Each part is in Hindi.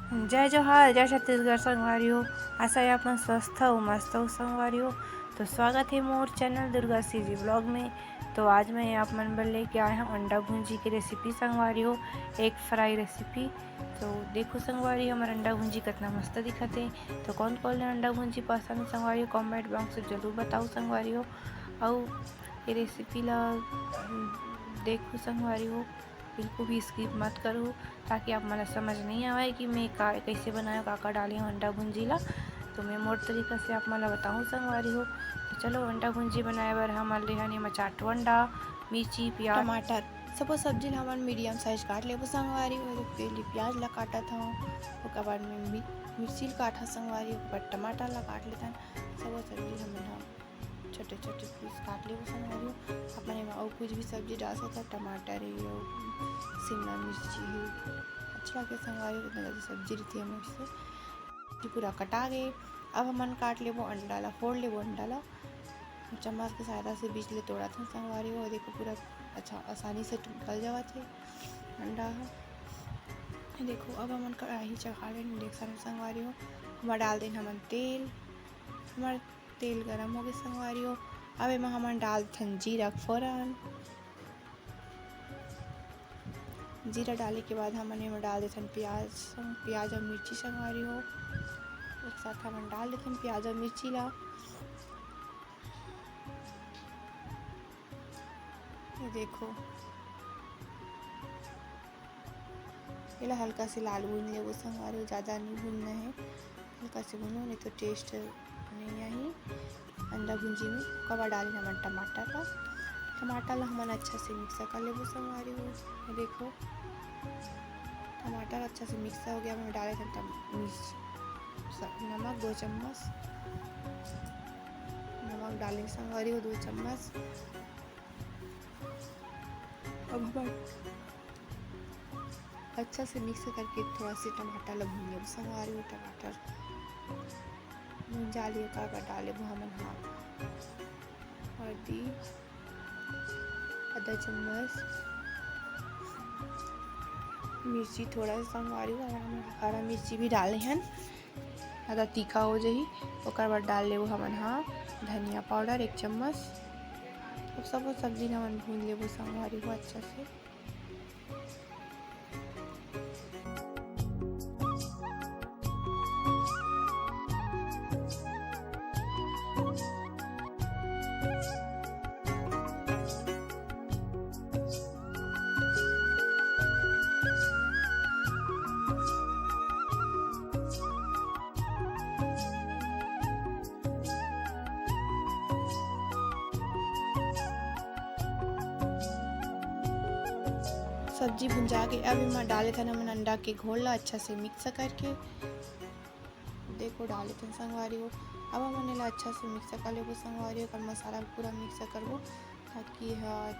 जय जोहार, जय छत्तीसगढ़ संगवारियों। आशा है आप मन स्वस्थ हो, मस्त हो संगवारियों। तो स्वागत है मोर चैनल दुर्गा सीजी ब्लॉग में। तो आज मैं आप मन बर लेके आया हूँ अंडा भुंजी की रेसिपी संगवारियों, एक फ्राई रेसिपी। तो देखो संगवारियों, हमारा अंडा भुंजी कितना मस्त दिखत है। तो कौन कौन ले अंडा भुंजी पसंद संगवारियों, कमेंट बॉक्स में जरूर बताओ संगवारियों। और ये रेसिपी ला देखो संगवारियों, बिल्कुल भी स्किप मत करो, ताकि आप मला समझ नहीं आवे कि मैं कैसे बनाया, का डाली हूँ अंडा भुंजी ला। तो मैं मोर तरीका से आप मला बताऊँ संगवारी हो। तो चलो अंडा भुंजी बनाए बर हमन लेहन एमा 4 अंडा, मिर्ची, प्याज, टमाटर सपोज सब्जी ला हमन मीडियम साइज काट लेबो संगवारी हो। पहले प्याज ला काटत हूँ, ओकर बाद में मिर्ची ला काटा संगवारी, ओकर बाद टमाटर ला काट लेथन। सपोज सब्जी हमन छोटे छोटे पीस काट लेबो संगवारी हो। अपन एमा और कुछ भी सब्जी डाल सकता, टमाटर है और शिमला मिर्ची है, अच्छा लगे संगवारी हो। इतना सब्जी रहती है मुझसे पूरा कटा गए। अब हमन काट लेबो अंडा ला, फोड़ लेबो अंडा ला, चम्मच के सहायता से बीच ले तोड़ा था संगवारी हो। देखो पूरा अच्छा आसानी से निकल जावत है अंडा है। देखो अब हमन कढ़ाई चढ़ा लें इंडक्शन संगवारी हो। हमार डाल दें हमन तेल, हमार तेल गरम हो गए संगवारी हो। अब एमा हमन डाल दें जीरा फोरन, जीरा डाले के बाद हमन एमा डाल देथन प्याज और मिर्ची संगवारी हो। एक साथ हमन डाल देथन प्याज और मिर्ची ला। ये देखो इला हल्का से लाल भून लेबो संगवारी हो, ज़्यादा नहीं भूनना है, हल्का से भूनो, नहीं तो टेस्ट नहीं आई अंडा भुंजी में। कब डालें हमन टमाटर ला हमन अच्छा से मिक्स कर लेबो संगवारी हो। देखो टमाटर अच्छा से मिक्स हो गया, मैं डाले नमक 2 चम्मच, नमक डालें संगवारी हो 2 चम्मच। अब हमन अच्छा से मिक्स करके थोड़ा सा टमाटर ला भून लेबो संगवारी हो। टमाटर भून जाली ओकर डाले हमन हल्दी आधा चम्मच, मिर्ची थोड़ा सा संगवारी हो, हरा मिर्ची भी डाले हन, ज़्यादा तीखा हो जाही। ओकर बाद डाल लेबो हमन धनिया पाउडर 1 चम्मच। अब सब सब्जी हमन भून लेबो संगवारी हो अच्छा से। सब्जी भुंजा के अब इमा डाले थे हमन अंडा के घोल ला अच्छा से मिक्स करके। देखो डाले थे संगवारी हो। अब हमन एला अच्छा से मिक्स कर लेबो संगवारी हो। मसाला पूरा मिक्स करबो ताकि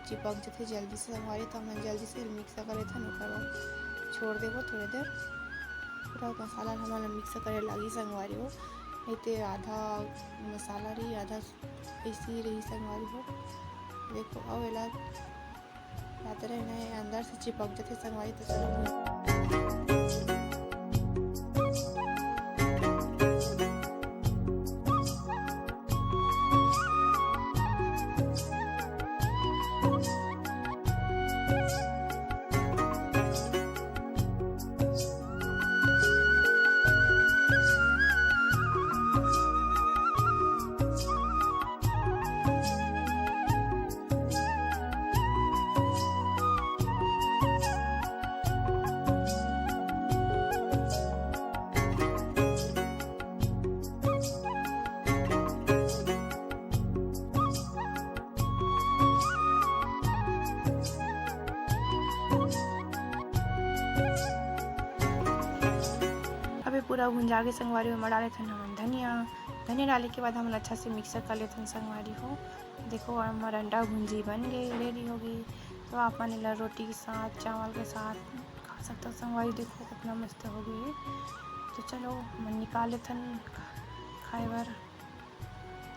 चिपक जाथे जल्दी से संगवारी। तो हमन जल्दी से मिक्स कर लेथन, ओकर बाद छोड़ देबो थोड़ी देर। पूरा मसाला हमन मिक्स करे लगी संगवारी हो, नहीं तो आधा मसाला रही आधा ऐसे ही रही संगवारी हो। देखो अब एला ज़्यादा रहना है, अंदर से चिपक जाते संगवारी। तो चलो अभी पूरा भुंजा के संगवारी में डाले थे हमन धनिया डाले के बाद हम अच्छा से मिक्सर कर लेते हैं संगवारी हो। देखो हमारा अंडा भुंजी बन गई, रेडी हो गई। तो आप मन इला रोटी के साथ, चावल के साथ खा सकते हो संगवारी। देखो कितना मस्त हो गई है। तो चलो हम निकाल लेते हैं खाए बर।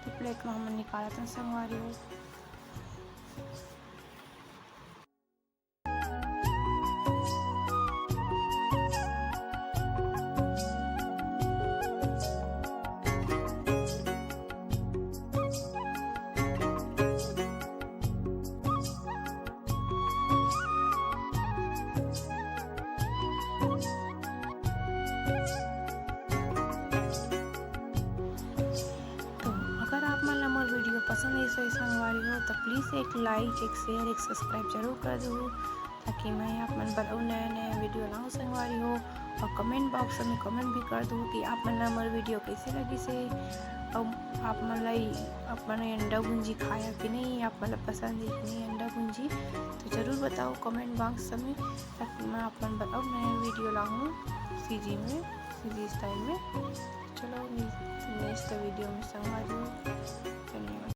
तो प्लेट में हम निकाल लेते हैं संगवारी हो। प्लीज़ एक लाइक, एक शेयर, एक सब्सक्राइब जरूर कर दो ताकि मैं आप मन पर और नए वीडियो लाऊं संगवारी हो। और कमेंट बॉक्स में कमेंट भी कर दूँ कि आप मन ला मोर वीडियो कैसे लगी से, और आप मन लाई आप मन अंडा भुंजी खाया कि नहीं, आप मन पसंद है कि नहीं अंडा भुंजी, तो ज़रूर बताओ कमेंट बॉक्स में ताकि मैं आप मन पर और नए वीडियो लाऊँ सीजी स्टाइल में। चलो नेक्स्ट वीडियो में संगवारी हो। धन्यवाद।